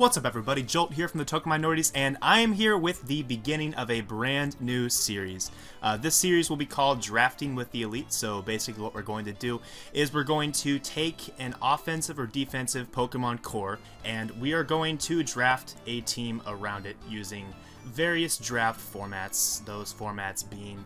What's up everybody, Jolt here from the TokenMinorities, and I am here with the beginning of a brand new series. This series will be called Drafting with the Elite, so basically what we're going to do is we're going to take an offensive or defensive Pokemon core, and we are going to draft a team around it using various draft formats, those formats being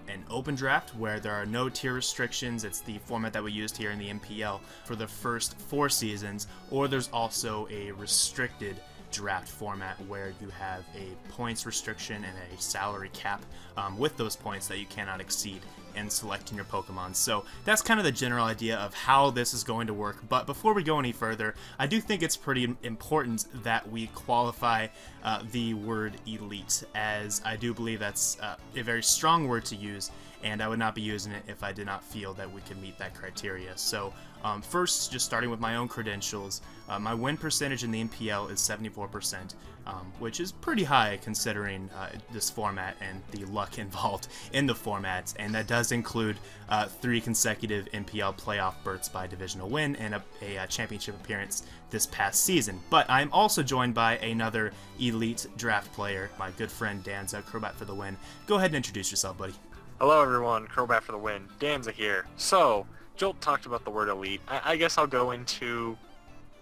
an open draft where there are no tier restrictions. It's the format that we used here in the MPL for the first 4 seasons, or there's also a restricted draft format where you have a points restriction and a salary cap with those points that you cannot exceed in selecting your Pokemon. So that's kind of the general idea of how this is going to work. But before we go any further, I do think it's pretty important that we qualify the word elite, as I do believe that's a very strong word to use, and I would not be using it if I did not feel that we could meet that criteria. So first, just starting with my own credentials, my win percentage in the MPL is 74%, which is pretty high considering this format and the luck involved in the format, and that does include 3 consecutive MPL playoff berths by divisional win and a championship appearance this past season. But I'm also joined by another elite draft player, my good friend Danza. Crobat for the win. Go ahead and introduce yourself, buddy. Hello everyone, Crobat for the win. Danza here. So, Jolt talked about the word elite. I guess I'll go into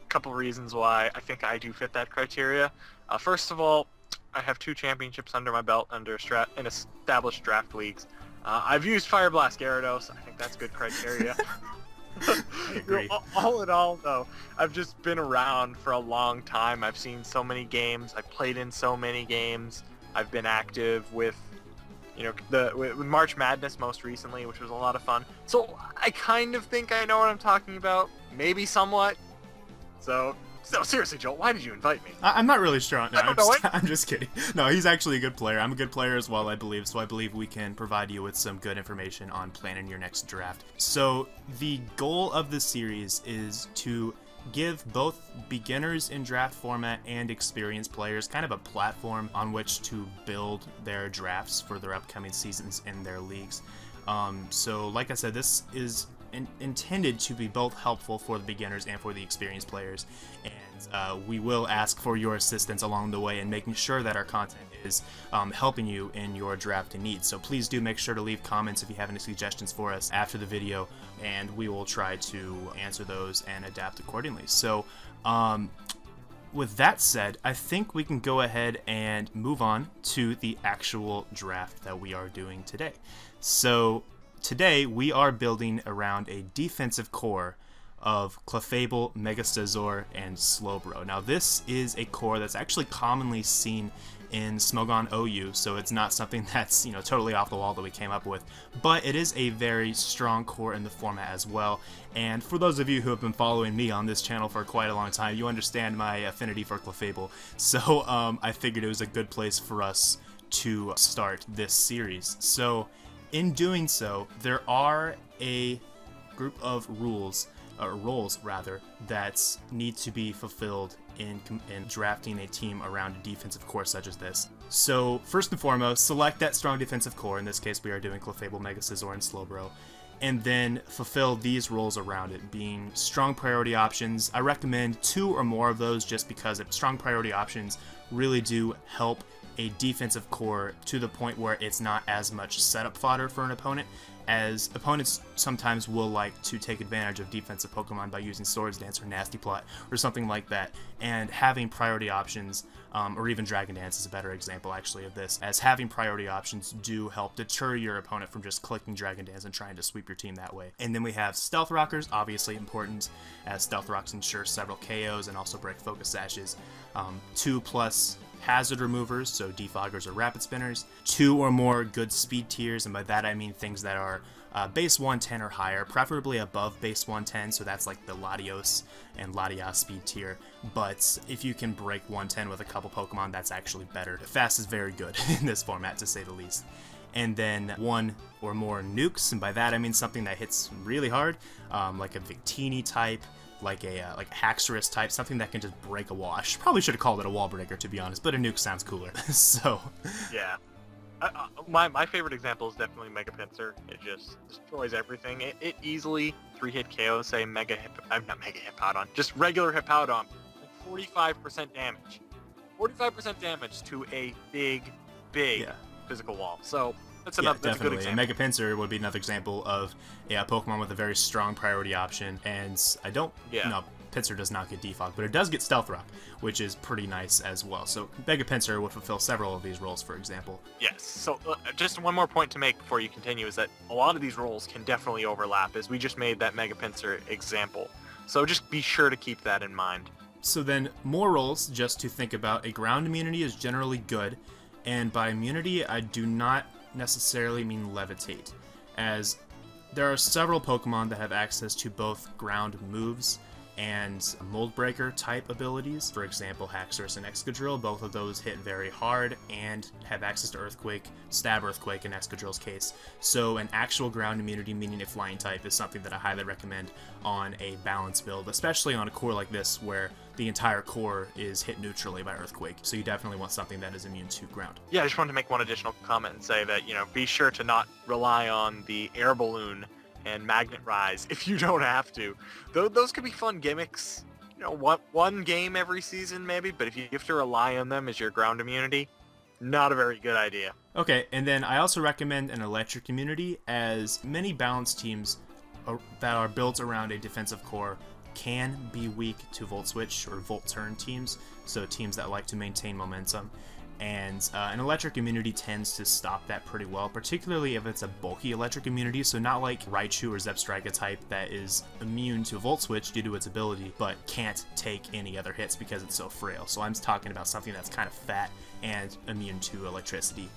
a couple reasons why I think I do fit that criteria. First of all, I have 2 championships under my belt in established draft leagues. I've used Fire Blast Gyarados. I think that's good criteria. I agree. All in all, though, I've just been around for a long time. I've seen so many games. I've played in so many games. I've been active with with March Madness most recently, which was a lot of fun. So I kind of think I know what I'm talking about, maybe somewhat. So seriously, Joel, why did you invite me? I'm not really sure. No, I I'm just kidding. No, he's actually a good player. I'm a good player as well, I believe. So I believe we can provide you with some good information on planning your next draft. So the goal of this series is to give both beginners in draft format and experienced players kind of a platform on which to build their drafts for their upcoming seasons in their leagues. So like I said, this is intended to be both helpful for the beginners and for the experienced players, and we will ask for your assistance along the way in making sure that our content is helping you in your drafting needs. So please do make sure to leave comments if you have any suggestions for us after the video, and we will try to answer those and adapt accordingly. So with that said, I think we can go ahead and move on to the actual draft that we are doing today. So today we are building around a defensive core of Clefable, Mega Scizor, and Slowbro. Now this is a core that's actually commonly seen in Smogon OU, so it's not something that's totally off the wall that we came up with, but it is a very strong core in the format as well. And for those of you who have been following me on this channel for quite a long time, you understand my affinity for Clefable, so I figured it was a good place for us to start this series. So in doing so, there are a group of roles rather, that need to be fulfilled in drafting a team around a defensive core such as this. So first and foremost, select that strong defensive core. In this case, we are doing Clefable, Mega Scizor, and Slowbro, and then fulfill these roles around it, being strong priority options. I recommend 2 or more of those just because strong priority options really do help a defensive core to the point where it's not as much setup fodder for an opponent, as opponents sometimes will like to take advantage of defensive Pokemon by using Swords Dance or Nasty Plot or something like that, and having priority options, or even Dragon Dance is a better example actually of this, as having priority options do help deter your opponent from just clicking Dragon Dance and trying to sweep your team that way. And then we have Stealth Rockers, obviously important, as Stealth Rocks ensure several KOs and also break Focus Sashes. 2+ hazard removers, so defoggers or rapid spinners, 2 or more good speed tiers, and by that I mean things that are base 110 or higher, preferably above base 110, so that's like the Latios and Latias speed tier, but if you can break 110 with a couple Pokemon, that's actually better. Fast is very good in this format, to say the least. And then 1 or more nukes, and by that I mean something that hits really hard, like a Victini type, like a Haxorus type, something that can just break a wall. I probably should have called it a wall breaker, to be honest, but a nuke sounds cooler. So yeah, my favorite example is definitely Mega Pinsir. It just destroys everything. It easily 3-hit KOs, say just regular Hippowdon, 45% damage. 45% damage to a big Yeah. physical wall. So that's Yeah, that's a good definitely. example. And Mega Pinsir would be another example of a Pokemon with a very strong priority option. And I don't... Yeah. No, Pinsir does not get Defog, but it does get Stealth Rock, which is pretty nice as well. So Mega Pinsir would fulfill several of these roles, for example. Yes. So just one more point to make before you continue is that a lot of these roles can definitely overlap, as we just made that Mega Pinsir example. So just be sure to keep that in mind. So then, more roles, just to think about. A ground immunity is generally good, and by immunity, I do not necessarily mean levitate, as there are several Pokemon that have access to both ground moves and Mold Breaker type abilities. For example, Haxorus and Excadrill, both of those hit very hard and have access to Earthquake, Stab Earthquake in Excadrill's case. So an actual ground immunity, meaning a flying type, is something that I highly recommend on a balanced build, especially on a core like this where the entire core is hit neutrally by Earthquake. So you definitely want something that is immune to ground. Yeah, I just wanted to make one additional comment and say that, be sure to not rely on the Air Balloon and Magnet Rise if you don't have to. Those could be fun gimmicks, one game every season maybe, but if you have to rely on them as your ground immunity, not a very good idea. Okay, and then I also recommend an electric immunity, as many balanced teams that are built around a defensive core can be weak to Volt Switch or Volt Turn teams, so teams that like to maintain momentum. And an electric immunity tends to stop that pretty well, particularly if it's a bulky electric immunity, so not like Raichu or Zebstrika type that is immune to Volt Switch due to its ability, but can't take any other hits because it's so frail. So I'm talking about something that's kind of fat and immune to electricity.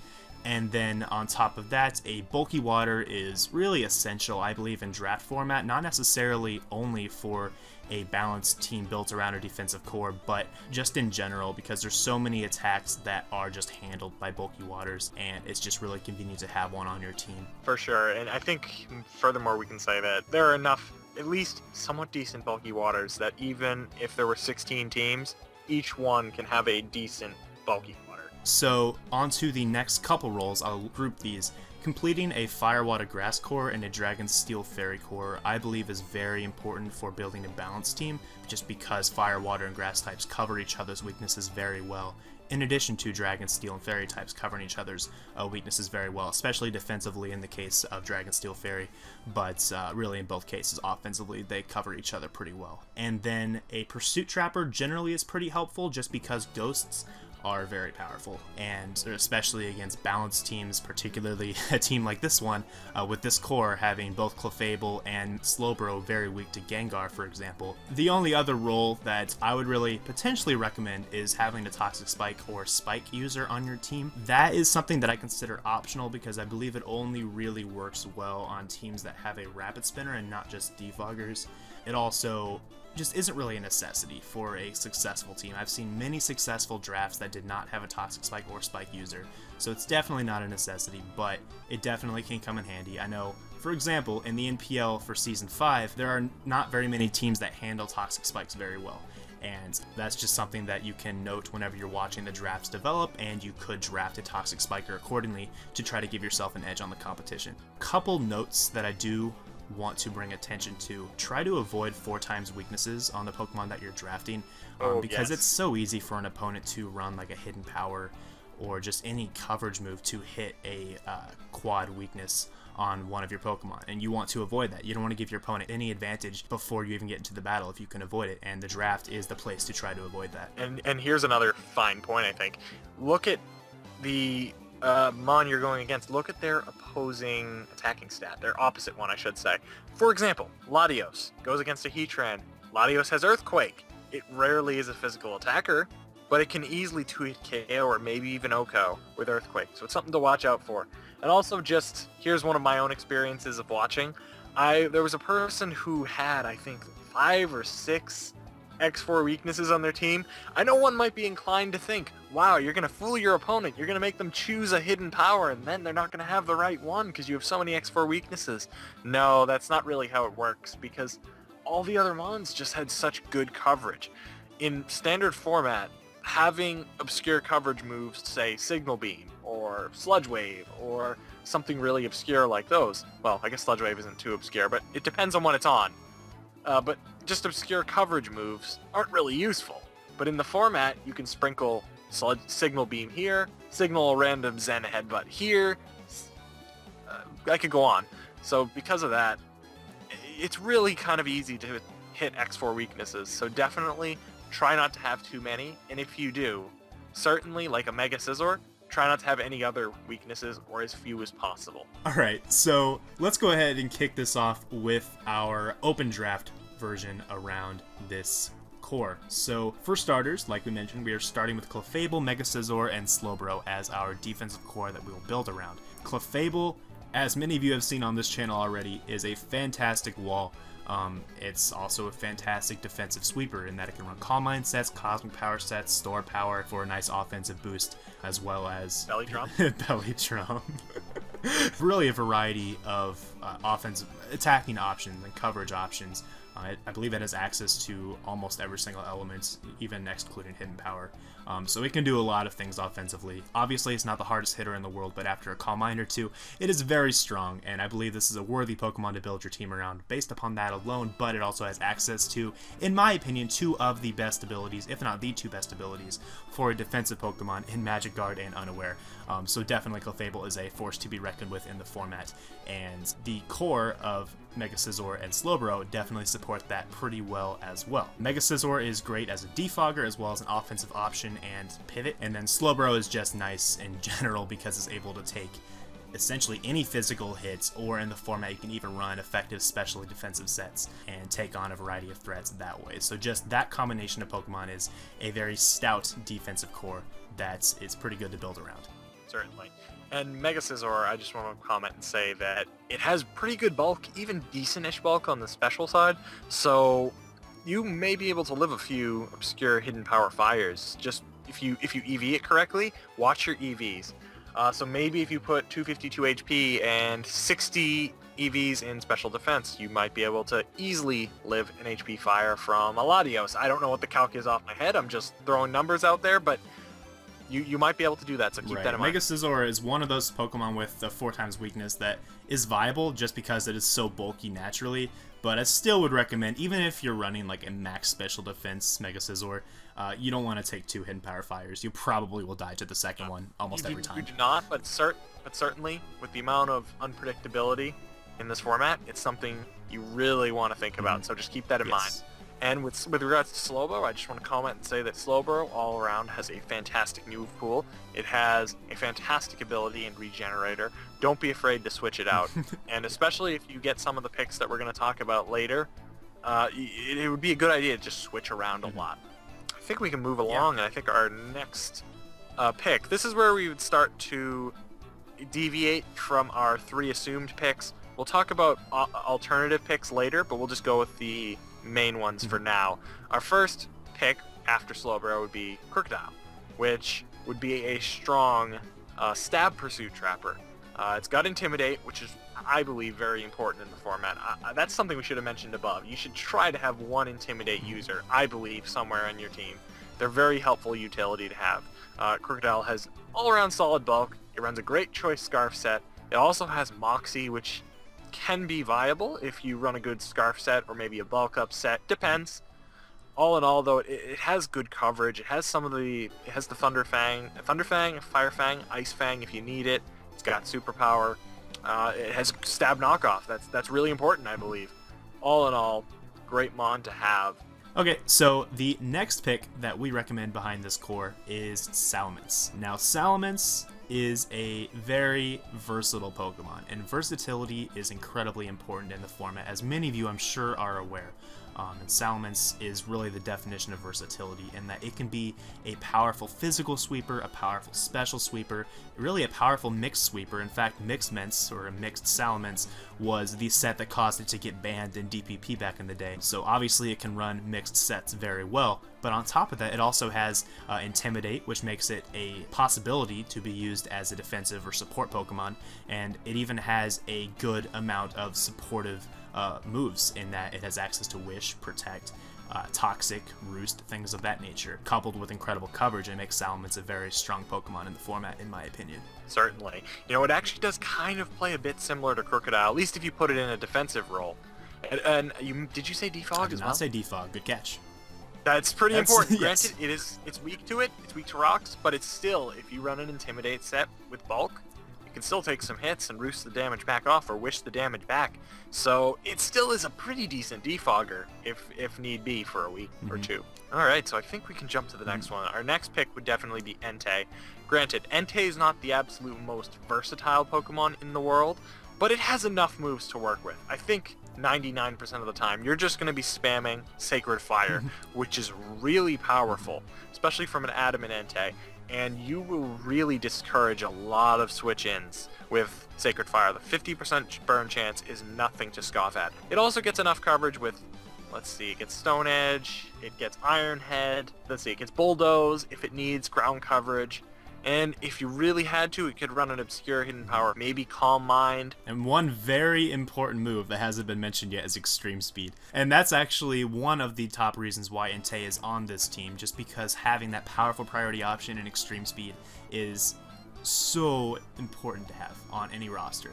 And then on top of that, a bulky water is really essential, I believe, in draft format, not necessarily only for a balanced team built around a defensive core, but just in general, because there's so many attacks that are just handled by bulky waters, and it's just really convenient to have one on your team. For sure, and I think furthermore we can say that there are enough, at least somewhat decent bulky waters, that even if there were 16 teams, each one can have a decent bulky water. So onto the next couple roles, I'll group these. Completing a Fire Water Grass core and a Dragon Steel Fairy core, I believe, is very important for building a balanced team, just because Fire, Water, and Grass types cover each other's weaknesses very well, in addition to Dragon Steel and Fairy types covering each other's weaknesses very well, especially defensively in the case of Dragon Steel Fairy, but really in both cases offensively they cover each other pretty well. And then a Pursuit Trapper generally is pretty helpful, just because ghosts are very powerful, and especially against balanced teams, particularly a team like this one, with this core having both Clefable and Slowbro very weak to Gengar, for example. The only other role that I would really potentially recommend is having a Toxic Spike or Spike user on your team. That is something that I consider optional, because I believe it only really works well on teams that have a Rapid Spinner and not just defoggers. It also just isn't really a necessity for a successful team. I've seen many successful drafts that did not have a Toxic Spike or Spike user, so it's definitely not a necessity, but it definitely can come in handy. I know, for example, in the NPL for Season 5, there are not very many teams that handle Toxic Spikes very well, and that's just something that you can note whenever you're watching the drafts develop, and you could draft a Toxic Spiker accordingly to try to give yourself an edge on the competition. Couple notes that I do want to bring attention to: try to avoid 4x weaknesses on the Pokemon that you're drafting, because it's so easy for an opponent to run like a Hidden Power or just any coverage move to hit a quad weakness on one of your Pokemon, and you want to avoid that. You don't want to give your opponent any advantage before you even get into the battle if you can avoid it, and the draft is the place to try to avoid that. And here's another fine point, I think. Look at the Mon you're going against. Look at their opposing attacking stat, their opposite one, I should say. For example, Latios goes against a Heatran. Latios has Earthquake. It rarely is a physical attacker, but it can easily 2-hit KO or maybe even OHKO with Earthquake, so it's something to watch out for. And also, just here's one of my own experiences of watching. There was a person who had, I think, 5 or 6 X4 weaknesses on their team. I know one might be inclined to think, wow, you're going to fool your opponent, you're going to make them choose a hidden power, and then they're not going to have the right one because you have so many X4 weaknesses. No, that's not really how it works, because all the other mons just had such good coverage. In standard format, having obscure coverage moves, say Signal Beam or Sludge Wave or something really obscure like those, well, I guess Sludge Wave isn't too obscure, but it depends on what it's on. But just obscure coverage moves aren't really useful. But in the format, you can sprinkle Signal Beam here, Signal a random Zen Headbutt here. I could go on. So because of that, it's really kind of easy to hit X4 weaknesses. So definitely try not to have too many. And if you do, certainly like a Mega Scizor, try not to have any other weaknesses or as few as possible. All right, so let's go ahead and kick this off with our open draft version around this core. So for starters, like we mentioned, we are starting with Clefable, Mega Scizor, and Slowbro as our defensive core that we will build around. Clefable, as many of you have seen on this channel already, is a fantastic wall. It's also a fantastic defensive sweeper in that it can run Calm Mind sets, Cosmic Power sets, Store Power for a nice offensive boost, as well as Belly Drum. Belly Drum. Really a variety of offensive attacking options and coverage options. I believe it has access to almost every single element, even excluding Hidden Power. So it can do a lot of things offensively. Obviously, it's not the hardest hitter in the world, but after a Calm Mind or two, it is very strong, and I believe this is a worthy Pokemon to build your team around based upon that alone, but it also has access to, in my opinion, two of the best abilities, if not the two best abilities, for a defensive Pokemon in Magic Guard and Unaware. So definitely Clefable is a force to be reckoned with in the format, and the core of Mega Scizor and Slowbro definitely support that pretty well as well. Mega Scizor is great as a defogger as well as an offensive option and pivot, and then Slowbro is just nice in general because it's able to take essentially any physical hits, or in the format you can even run effective specially defensive sets and take on a variety of threats that way. So just that combination of Pokemon is a very stout defensive core that is pretty good to build around. Certainly. And Mega Scizor, I just want to comment and say that it has pretty good bulk, even decent-ish bulk on the special side, so you may be able to live a few obscure Hidden Power fires. Just if you EV it correctly, watch your EVs. So maybe if you put 252 HP and 60 EVs in special defense, you might be able to easily live an HP fire from a Latios. I don't know what the calc is off my head, I'm just throwing numbers out there, but you might be able to do that, so keep that in mind. Mega Scizor is one of those Pokemon with a 4x weakness that is viable just because it is so bulky naturally, but I still would recommend, even if you're running like a max special defense Mega Scizor, you don't want to take 2 Hidden Power Fires. You probably will die to the second one almost every time. You do not, but certainly, with the amount of unpredictability in this format, it's something you really want to think about, so just keep that in mind. And with regards to Slowbro, I just want to comment and say that Slowbro all around has a fantastic move pool. It has a fantastic ability in Regenerator. Don't be afraid to switch it out. And especially if you get some of the picks that we're going to talk about later, it would be a good idea to just switch around a lot. I think we can move along, and I think our next pick, this is where we would start to deviate from our 3 assumed picks. We'll talk about alternative picks later, but we'll just go with the main ones for now. Our first pick after Slowbro would be Crocodile, which would be a strong stab pursuit trapper. It's got Intimidate, which is, I believe, very important in the format. That's something we should have mentioned above. You should try to have one Intimidate user, I believe, somewhere on your team. They're very helpful utility to have. Crocodile has all-around solid bulk. It runs a great choice Scarf set. It also has Moxie, which can be viable if you run a good Scarf set or maybe a bulk up set. Depends. All in all, though, it has good coverage. It has it has the Thunder Fang, Fire Fang, Ice Fang if you need it. It's got superpower. It has stab knockoff. That's really important, I believe. All in all, great mon to have. Okay, so the next pick that we recommend behind this core is Salamence. Now, Salamence is a very versatile Pokemon, and versatility is incredibly important in the format, as many of you I'm sure are aware. And Salamence is really the definition of versatility in that it can be a powerful physical sweeper, a powerful special sweeper, really a powerful mixed sweeper. In fact, Mixments, or Mixed Salamence, was the set that caused it to get banned in DPP back in the day. So obviously it can run mixed sets very well, but on top of that, it also has Intimidate, which makes it a possibility to be used as a defensive or support Pokemon, and it even has a good amount of supportive moves in that it has access to Wish, Protect, Toxic, Roost, things of that nature. Coupled with incredible coverage, it makes Salamence a very strong Pokemon in the format, in my opinion. Certainly. You know, it actually does kind of play a bit similar to Crocodile, at least if you put it in a defensive role. And did you say Defog as well? I did not say Defog. Good catch. That's pretty That's- important. yes. Granted, it's weak to it. It's weak to rocks, but it's still, if you run an Intimidate set with bulk, you can still take some hits and roost the damage back off or wish the damage back. So it still is a pretty decent defogger if need be for a week or two. All right, so I think we can jump to the next one. Our next pick would definitely be Entei. Granted, Entei is not the absolute most versatile Pokemon in the world, but it has enough moves to work with. I think 99% of the time, you're just going to be spamming Sacred Fire, which is really powerful, especially from an Adamant Entei, and you will really discourage a lot of switch-ins with Sacred Fire. The 50% burn chance is nothing to scoff at. It also gets enough coverage with, let's see, it gets Stone Edge, it gets Iron Head, let's see, it gets Bulldoze if it needs ground coverage. And if you really had to, it could run an obscure hidden power, maybe Calm Mind. And one very important move that hasn't been mentioned yet is Extreme Speed. And that's actually one of the top reasons why Entei is on this team, just because having that powerful priority option in Extreme Speed is so important to have on any roster.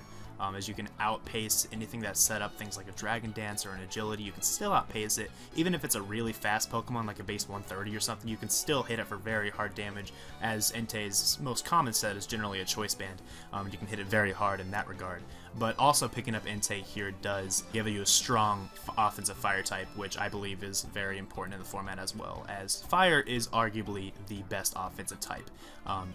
As you can outpace anything that's set up, things like a Dragon Dance or an Agility, you can still outpace it. Even if it's a really fast Pokemon like a base 130 or something, you can still hit it for very hard damage, as Entei's most common set is generally a Choice Band. You can hit it very hard in that regard. But also picking up Entei here does give you a strong offensive fire type, which I believe is very important in the format, as well as fire is arguably the best offensive type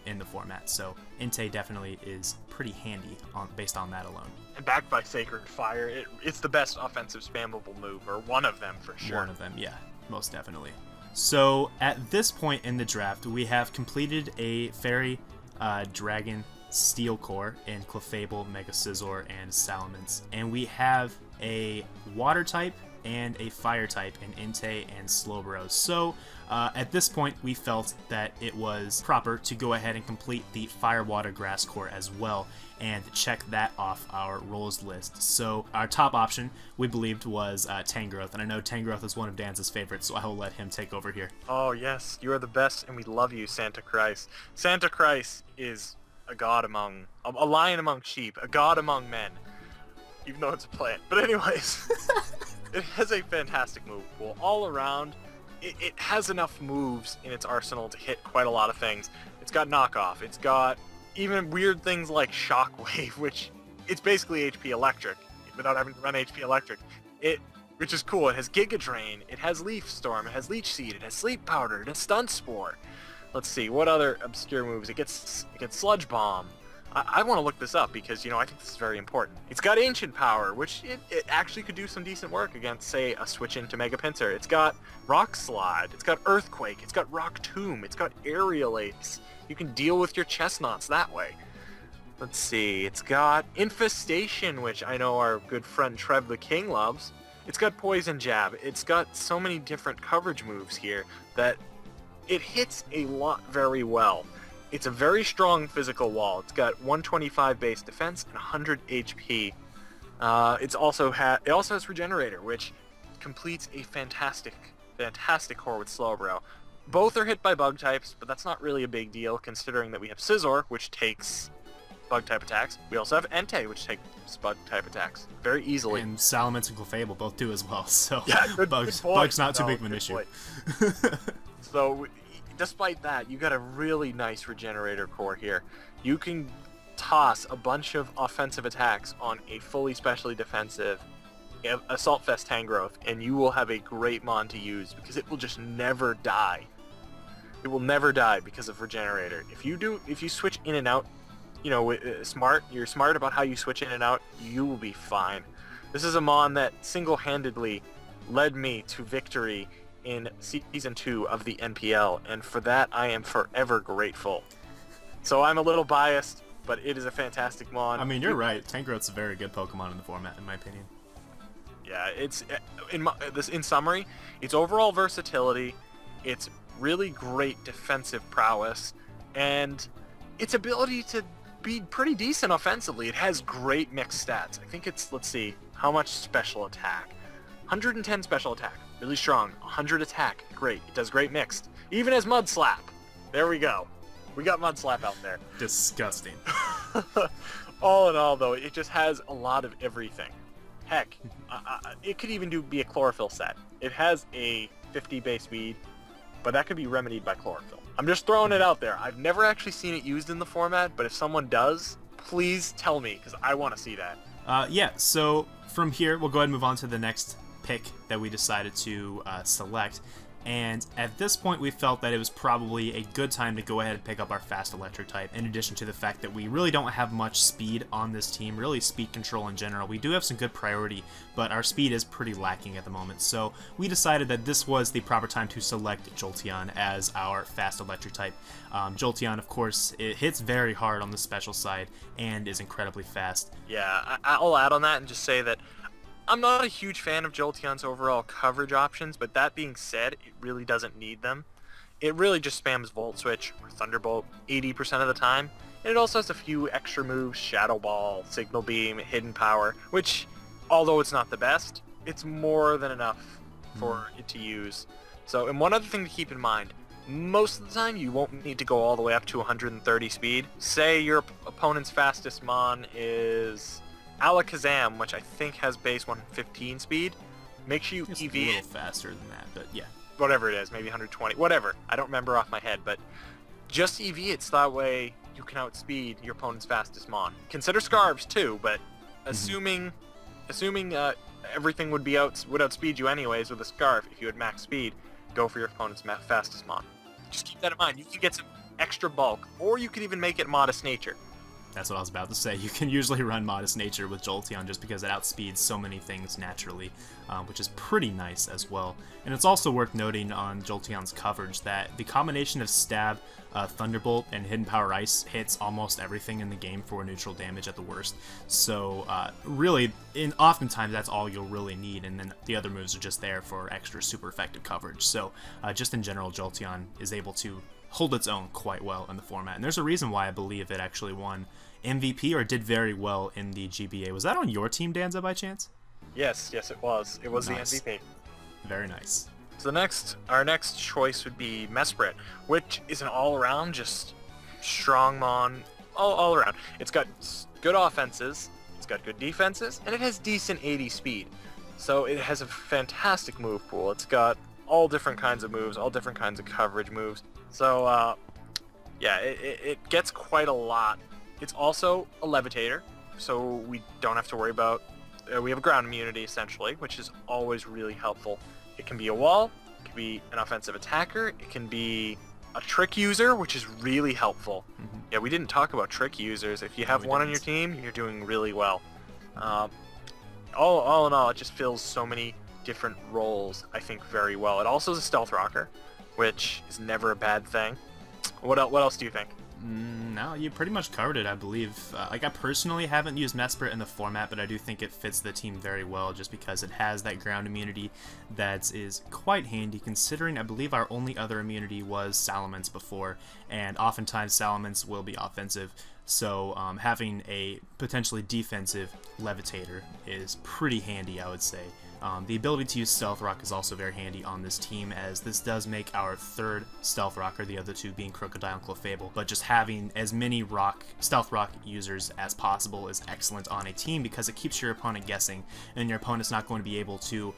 in the format. So Entei definitely is pretty handy based on that alone. And backed by Sacred Fire, it's the best offensive spammable move, or one of them for sure. One of them, yeah, most definitely. So at this point in the draft, we have completed a Fairy Dragon Steel Core in Clefable, Mega Scizor, and Salamence. And we have a Water type and a Fire type in Entei and Slowbro. So at this point, we felt that it was proper to go ahead and complete the Fire, Water, Grass Core as well, and check that off our roles list. So our top option, we believed, was Tangrowth, and I know Tangrowth is one of Dan's favorites, so I will let him take over here. Oh yes, you are the best, and we love you, Santa Christ. Santa Christ is a god among, a lion among sheep, a god among men, even though it's a plant. But anyways, it has a fantastic move pool all around. It has enough moves in its arsenal to hit quite a lot of things. It's got knockoff. It's got even weird things like Shockwave, which it's basically HP Electric without having to run HP Electric. Which is cool. It has Giga Drain. It has Leaf Storm. It has Leech Seed. It has Sleep Powder. It has Stun Spore. Let's see, what other obscure moves? It gets Sludge Bomb. I want to look this up because, I think this is very important. It's got Ancient Power, which it actually could do some decent work against, say, a switch into Mega Pinsir. It's got Rock Slide. It's got Earthquake. It's got Rock Tomb. It's got Aerial Ace. You can deal with your Chestnuts that way. Let's see, it's got Infestation, which I know our good friend Trev the King loves. It's got Poison Jab. It's got so many different coverage moves here that it hits a lot very well. It's a very strong physical wall. It's got 125 base defense and 100 HP. It also has Regenerator, which completes a fantastic core with Slowbro. Both are hit by bug types, but that's not really a big deal considering that we have Scizor, which takes bug type attacks. We also have Entei, which takes bug type attacks very easily. And Salamence and Clefable both do as well. So yeah, Bug's not too big of an issue. So despite that, you got a really nice Regenerator core here. You can toss a bunch of offensive attacks on a fully specially defensive Assault Fest Tangrowth, and you will have a great mon to use because it will just never die. It will never die because of Regenerator. If you switch in and out, you're smart about how you switch in and out, you will be fine. This is a mon that single-handedly led me to victory in Season 2 of the NPL, and for that I am forever grateful. So I'm a little biased, but it is a fantastic mon. I mean, you're right. Tangrowth's a very good Pokemon in the format, in my opinion. Yeah, it's in summary, its overall versatility, its really great defensive prowess, and its ability to be pretty decent offensively. It has great mixed stats. I think it's, let's see, how much special attack? 110 special attack, really strong. 100 attack, great. It does great mixed. Even as Mud Slap. There we go. We got Mud Slap out there. Disgusting. All in all, though, it just has a lot of everything. Heck, it could even be a Chlorophyll set. It has a 50 base speed, but that could be remedied by chlorophyll. I'm just throwing it out there. I've never actually seen it used in the format, but if someone does, please tell me, because I want to see that. Yeah, so from here, we'll go ahead and move on to the next pick that we decided to select. And at this point, we felt that it was probably a good time to go ahead and pick up our fast electric type, in addition to the fact that we really don't have much speed on this team, really speed control in general. We do have some good priority, but our speed is pretty lacking at the moment. So we decided that this was the proper time to select Jolteon as our fast electric type. Jolteon, of course, it hits very hard on the special side and is incredibly fast. Yeah, I'll add on that and just say that I'm not a huge fan of Jolteon's overall coverage options, but that being said, it really doesn't need them. It really just spams Volt Switch or Thunderbolt 80% of the time, and it also has a few extra moves, Shadow Ball, Signal Beam, Hidden Power, which, although it's not the best, it's more than enough for it to use. So, and one other thing to keep in mind, most of the time you won't need to go all the way up to 130 speed. Say your opponent's fastest Mon is Alakazam, which I think has base 115 speed. Make sure you It's EV a little it. faster than that, but yeah. Whatever it is, maybe 120, whatever. I don't remember off my head, but just EV it so that way you can outspeed your opponent's fastest Mon. Consider Scarves too, but assuming everything would outspeed you anyways with a Scarf, if you had max speed, go for your opponent's fastest Mon. Just keep that in mind. You can get some extra bulk, or you could even make it Modest Nature. That's what I was about to say. You can usually run Modest Nature with Jolteon just because it outspeeds so many things naturally, which is pretty nice as well. And it's also worth noting on Jolteon's coverage that the combination of Stab, Thunderbolt, and Hidden Power Ice hits almost everything in the game for neutral damage at the worst. So really, oftentimes that's all you'll really need, and then the other moves are just there for extra super effective coverage. So just in general, Jolteon is able to hold its own quite well in the format. And there's a reason why I believe it actually won MVP or did very well in the GBA. Was that on your team, Danza, by chance? Yes, it was. It was Nice. the MVP. Very nice. So our next choice would be Mesprit, which is an all-around, just strong Mon, all around. It's got good offenses, it's got good defenses, and it has decent 80 speed. So it has a fantastic move pool. It's got all different kinds of moves, all different kinds of coverage moves. So yeah, it gets quite a lot. It's also a levitator, so we don't have to worry about, we have ground immunity essentially, which is always really helpful. It can be a wall, it can be an offensive attacker, it can be a trick user, which is really helpful. Yeah, we didn't talk about trick users. If you have one on your team, you're doing really well. All in all, it just fills so many different roles, I think, very well. It also is a stealth rocker, which is never a bad thing. What else do you think? No, you pretty much covered it, I believe. Like, I personally haven't used Mesprit in the format, but I do think it fits the team very well just because it has that ground immunity that is quite handy, considering I believe our only other immunity was Salamence before, and oftentimes Salamence will be offensive, so having a potentially defensive Levitator is pretty handy, I would say. The ability to use Stealth Rock is also very handy on this team, as this does make our third Stealth Rocker, the other two being Crocodile and Clefable. But just having as many Stealth Rock users as possible is excellent on a team because it keeps your opponent guessing, and your opponent's not going to be able to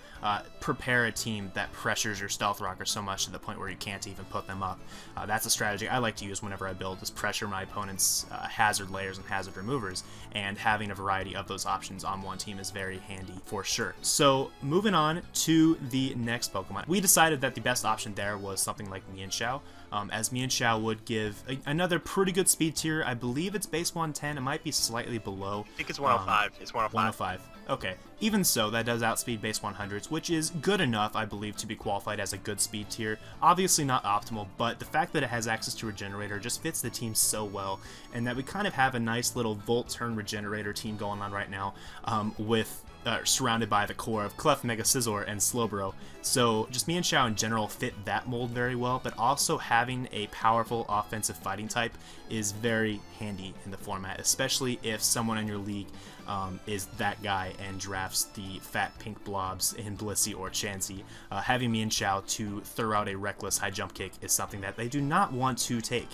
prepare a team that pressures your Stealth Rocker so much to the point where you can't even put them up. That's a strategy I like to use whenever I build, is pressure my opponent's hazard layers and hazard removers, and having a variety of those options on one team is very handy for sure. So moving on to the next Pokemon, we decided that the best option there was something like Mienshao, as Mienshao would give another pretty good speed tier. I believe it's base 110, it might be slightly below. I think it's 105. It's 105. 105. Okay. Even so, that does outspeed base 100s, which is good enough, I believe, to be qualified as a good speed tier. Obviously not optimal, but the fact that it has access to Regenerator just fits the team so well, and that we kind of have a nice little Volt turn Regenerator team going on right now, with surrounded by the core of Clef, Mega Scizor, and Slowbro. So just Mienshao in general fit that mold very well, but also having a powerful offensive fighting type is very handy in the format, especially if someone in your league is that guy and drafts the fat pink blobs in Blissey or Chansey. Having Mienshao to throw out a reckless high jump kick is something that they do not want to take,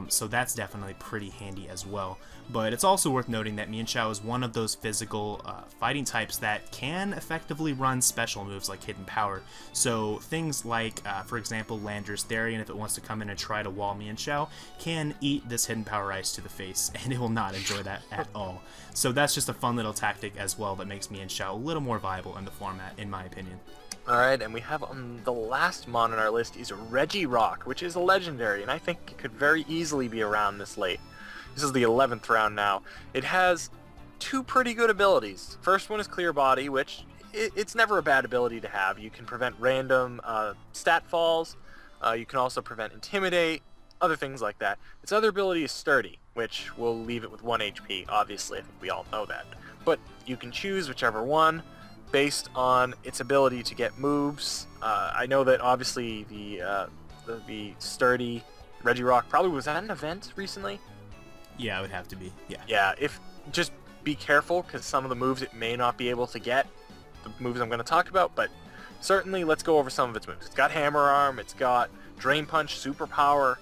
so that's definitely pretty handy as well. But it's also worth noting that Mienshao is one of those physical fighting types types that can effectively run special moves like Hidden Power. So things like, for example, Landorus Therian, if it wants to come in and try to wall me and Xiao, can eat this Hidden Power Ice to the face, and it will not enjoy that at all. So that's just a fun little tactic as well that makes me and Xiao a little more viable in the format, in my opinion. Alright, and we have on the last mon on our list is Regirock, which is a legendary, and I think it could very easily be around this late. This is the 11th round now. It has two pretty good abilities. First one is Clear Body, which it's never a bad ability to have. You can prevent random stat falls. You can also prevent Intimidate, other things like that. Its other ability is Sturdy, which will leave it with 1 HP. Obviously, I think we all know that. But you can choose whichever one based on its ability to get moves. I know that obviously the Sturdy Regirock probably was at an event recently. Yeah, it would have to be. Yeah. Yeah, just be careful because some of the moves it may not be able to get, the moves I'm going to talk about, but certainly let's go over some of its moves. It's got Hammer Arm, it's got Drain Punch, Superpower,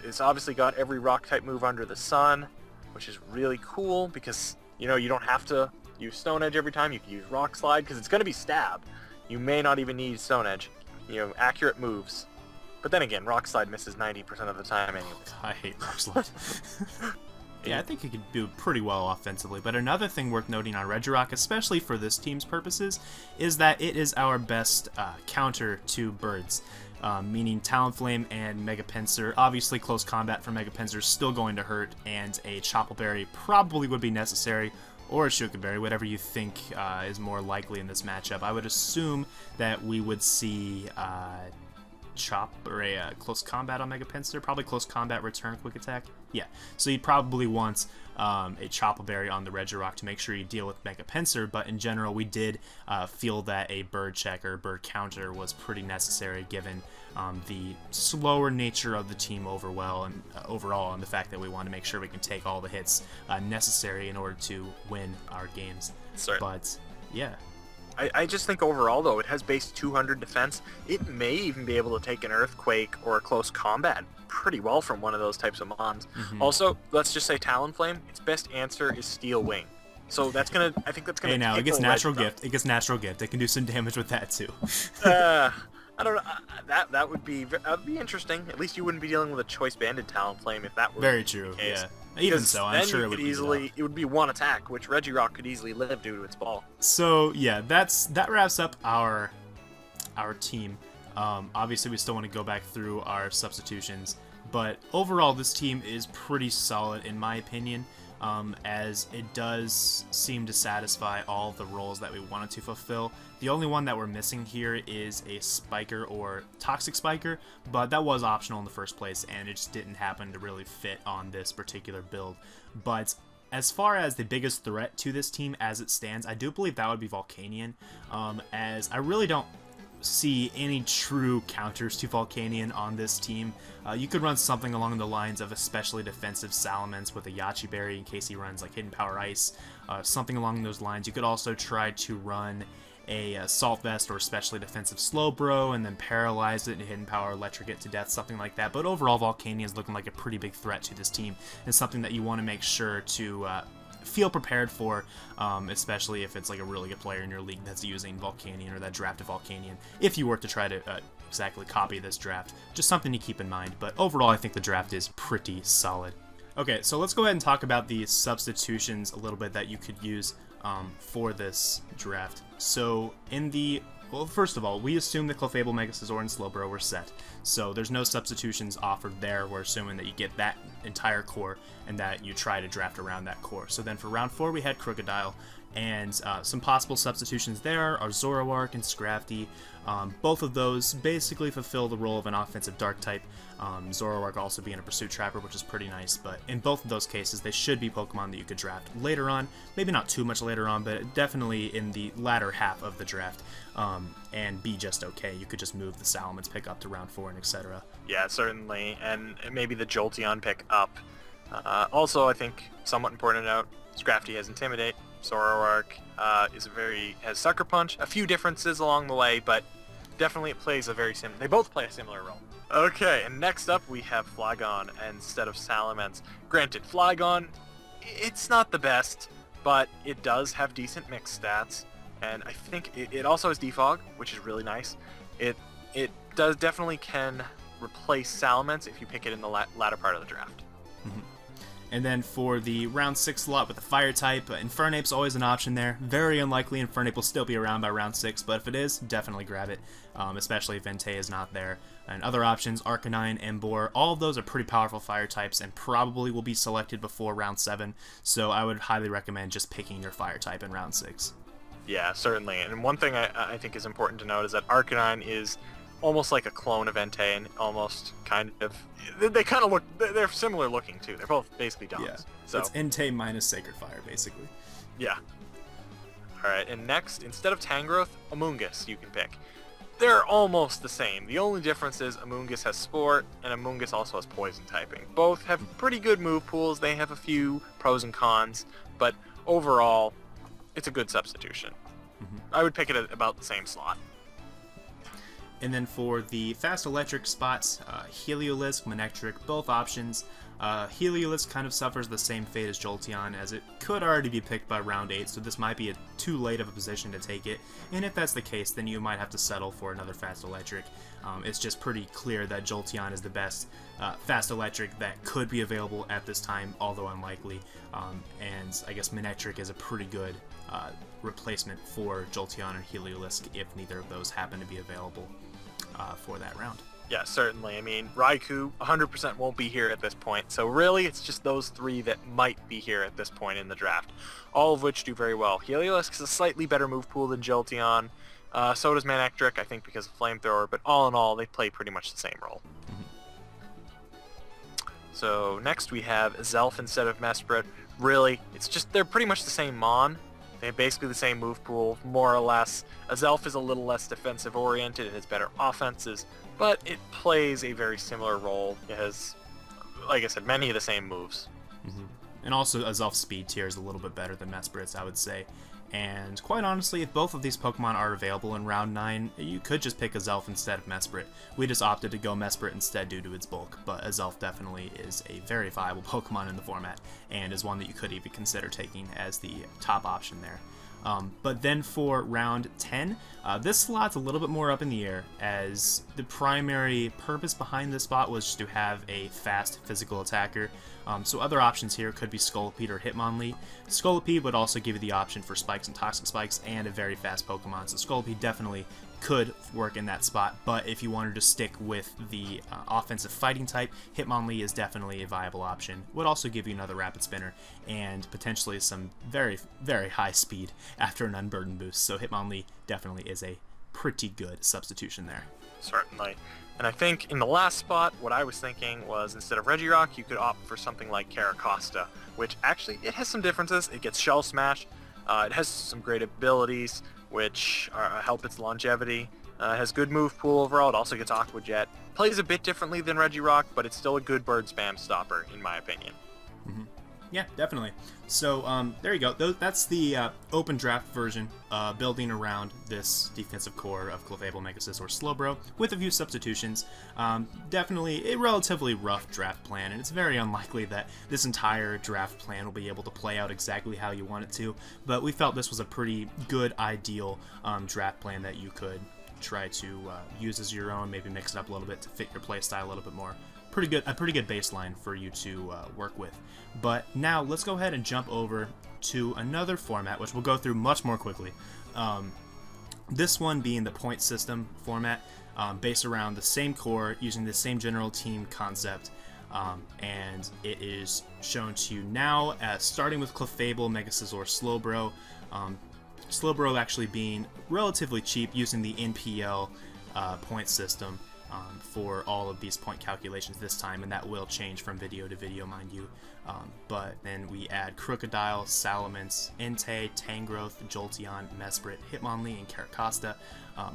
it's obviously got every rock type move under the sun, which is really cool because, you know, you don't have to use Stone Edge every time. You can use Rock Slide because it's going to be Stab. You may not even need Stone Edge. You know, accurate moves. But then again, Rock Slide misses 90% of the time anyway. I hate Rock Slide. Yeah, I think it could do pretty well offensively, but another thing worth noting on Regirock, especially for this team's purposes, is that it is our best counter to birds, meaning Talonflame and Mega Pinsir. Obviously, close combat for Mega Pinsir is still going to hurt, and a Chople Berry probably would be necessary, or a Shuka Berry, whatever you think is more likely in this matchup. I would assume that we would see Chop or a close combat on Mega Pinsir, probably close combat return quick attack. Yeah, so he probably wants a Chople Berry on the Regirock to make sure you deal with Mega Pinsir, but in general we did feel that a bird check or bird counter was pretty necessary given the slower nature of the team overall and the fact that we want to make sure we can take all the hits necessary in order to win our games. Certainly. But yeah. I just think overall, though, it has base 200 defense. It may even be able to take an Earthquake or a close combat pretty well from one of those types of mons. Mm-hmm. Also, let's just say Talonflame, its best answer is Steel Wing. So that's gonna, I think that's gonna. Hey, now it gets Natural Gift. It gets Natural Gift. It can do some damage with that too. I don't know. That would be interesting. At least you wouldn't be dealing with a Choice Banded Talonflame if that were very true. Yeah. Even so, I'm sure it would easily. It would be one attack, which Regirock could easily live due to its ball. So yeah, that wraps up our team. Obviously, we still want to go back through our substitutions, but overall, this team is pretty solid in my opinion. As it does seem to satisfy all the roles that we wanted to fulfill. The only one that we're missing here is a Spiker or Toxic Spiker, but that was optional in the first place, and it just didn't happen to really fit on this particular build. But as far as the biggest threat to this team as it stands, I do believe that would be Volcanion, as I really don't see any true counters to Volcanion on this team. You could run something along the lines of especially defensive Salamence with a Yachi Berry in case he runs like Hidden Power Ice, something along those lines. You could also try to run a Salt Vest or especially defensive Slowbro and then paralyze it and Hidden Power Electric it to death, something like that. But overall, Volcanion is looking like a pretty big threat to this team and something that you want to make sure to feel prepared for, especially if it's like a really good player in your league that's using Volcanion or that drafted Volcanion, if you were to try to exactly copy this draft. Just something to keep in mind, but overall I think the draft is pretty solid. Okay, so let's go ahead and talk about the substitutions a little bit that you could use for this draft. So well, first of all, we assume that Clefable, Mega Scizor, and Slowbro were set. So there's no substitutions offered there. We're assuming that you get that entire core and that you try to draft around that core. So then for round 4, we had Crocodile, and some possible substitutions there are Zoroark and Scrafty. Both of those basically fulfill the role of an offensive dark type. Zoroark also being a Pursuit Trapper, which is pretty nice, but in both of those cases, they should be Pokemon that you could draft later on. Maybe not too much later on, but definitely in the latter half of the draft, and be just okay. You could just move the Salamence pick up to round 4 and etc. Yeah, certainly, and maybe the Jolteon pick up. Also, I think somewhat important to note, Scrafty has Intimidate. Zoroark has Sucker Punch. A few differences along the way, but definitely it plays a very similar. They both play a similar role. Okay, and next up we have Flygon instead of Salamence. Granted, Flygon, it's not the best, but it does have decent mix stats, and I think it also has defog, which is really nice. It does definitely can replace Salamence if you pick it in the latter part of the draft. Mm-hmm. And then for the round 6 slot with the fire type, Infernape's always an option there. Very unlikely Infernape will still be around by round 6, but if it is, definitely grab it, especially if Entei is not there. And other options, Arcanine, Emboar, all of those are pretty powerful fire types and probably will be selected before round 7, so I would highly recommend just picking your fire type in round 6. Yeah, certainly. And one thing I think is important to note is that Arcanine is almost like a clone of Entei, and almost kind of they kind of look, they're similar looking too. They're both basically Dons. Yeah, so it's Entei minus Sacred Fire basically. Yeah. All right, and next, instead of Tangrowth, Amoonguss you can pick. They're almost the same. The only difference is Amoonguss has Sport, and Amoonguss also has Poison typing. Both have pretty good move pools. They have a few pros and cons, but overall, it's a good substitution. Mm-hmm. I would pick it at about the same slot. And then for the fast electric spots, Heliolisk, Manectric, both options. Heliolisk kind of suffers the same fate as Jolteon, as it could already be picked by round 8, so this might be too late of a position to take it. And if that's the case, then you might have to settle for another fast electric. It's just pretty clear that Jolteon is the best fast electric that could be available at this time, although unlikely. And I guess Manectric is a pretty good replacement for Jolteon and Heliolisk if neither of those happen to be available for that round. Yeah, certainly. I mean, Raikou 100% won't be here at this point, so really it's just those 3 that might be here at this point in the draft, all of which do very well. Heliolisk is a slightly better move pool than Jolteon, so does Manectric, I think because of Flamethrower, but all in all, they play pretty much the same role. Mm-hmm. So next we have Zelf instead of Mesprit. Really, it's just, they're pretty much the same Mon. They have basically the same move pool, more or less. Zelf is a little less defensive oriented, it has better offenses, but it plays a very similar role. It has, like I said, many of the same moves. Mm-hmm. And also Zelf's speed tier is a little bit better than Mesprit's, I would say. And quite honestly, if both of these Pokemon are available in round 9, you could just pick a Zelf instead of Mesprit. We just opted to go Mesprit instead due to its bulk, but a Zelf definitely is a very viable Pokemon in the format, and is one that you could even consider taking as the top option there. But then for round 10, this slot's a little bit more up in the air, as the primary purpose behind this spot was to have a fast physical attacker. So other options here could be Scolipede or Hitmonlee. Scolipede would also give you the option for Spikes and Toxic Spikes and a very fast Pokemon, so Scolipede definitely could work in that spot, but if you wanted to stick with the offensive fighting type, Hitmonlee is definitely a viable option. Would also give you another Rapid Spinner and potentially some very, very high speed after an Unburden boost, so Hitmonlee definitely is a pretty good substitution there. Certainly. And I think in the last spot, what I was thinking was instead of Regirock, you could opt for something like Caracosta, which actually, it has some differences. It gets Shell Smash, it has some great abilities, which help its longevity. It has good move pool overall. It also gets Aqua Jet. Plays a bit differently than Regirock, but it's still a good bird spam stopper, in my opinion. Mm-hmm. Yeah, definitely. So there you go. That's the open draft version, building around this defensive core of Clefable, Mega Scizor, Slowbro, with a few substitutions. Definitely a relatively rough draft plan, and it's very unlikely that this entire draft plan will be able to play out exactly how you want it to, but we felt this was a pretty good, ideal draft plan that you could try to use as your own, maybe mix it up a little bit to fit your playstyle a little bit more. A pretty good baseline for you to work with. But now let's go ahead and jump over to another format, which we'll go through much more quickly. This one being the point system format, based around the same core, using the same general team concept, and it is shown to you now as starting with Clefable, Mega Scizor, Slowbro. Slowbro actually being relatively cheap, using the NPL point system. For all of these point calculations this time, and that will change from video to video, mind you. But then we add Crocodile, Salamence, Entei, Tangrowth, Jolteon, Mesprit, Hitmonlee, and Caracosta,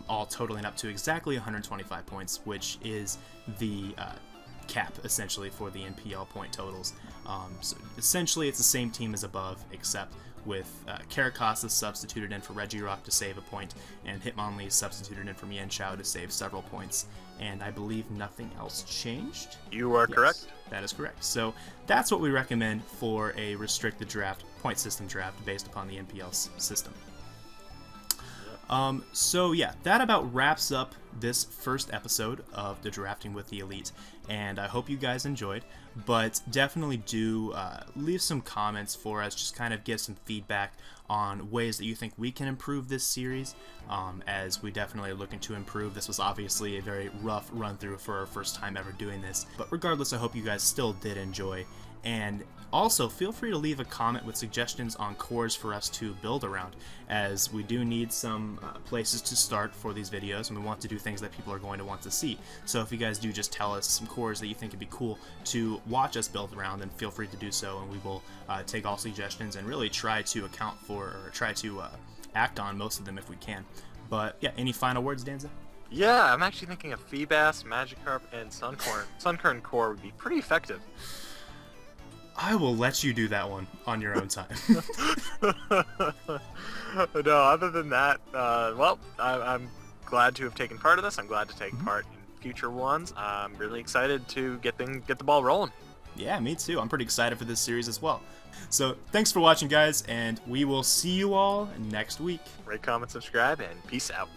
all totaling up to exactly 125 points, which is the cap essentially for the NPL point totals. So essentially it's the same team as above, except with Caracasa substituted in for Regirock to save a point, and Hitmonlee substituted in for Mienshao to save several points, and I believe nothing else changed? You are correct. That is correct. So that's what we recommend for a restricted draft, point system draft, based upon the NPL system. So yeah, that about wraps up this first episode of the Drafting with the Elite, and I hope you guys enjoyed, but definitely do leave some comments for us, just kind of give some feedback on ways that you think we can improve this series, as we definitely are looking to improve. This was obviously a very rough run through for our first time ever doing this, but regardless, I hope you guys still did enjoy. And also, feel free to leave a comment with suggestions on cores for us to build around, as we do need some places to start for these videos, and we want to do things that people are going to want to see. So if you guys do just tell us some cores that you think would be cool to watch us build around, then feel free to do so, and we will take all suggestions and really try to account for, or try to act on most of them if we can. But yeah, any final words, Danza? Yeah, I'm actually thinking of Feebas, Magikarp, and Suncorn. Suncorn core would be pretty effective. I will let you do that one on your own time. No, other than that, well, I'm glad to have taken part of this. I'm glad to take part in future ones. I'm really excited to get the ball rolling. Yeah, me too. I'm pretty excited for this series as well. So thanks for watching, guys, and we will see you all next week. Rate, comment, subscribe, and peace out.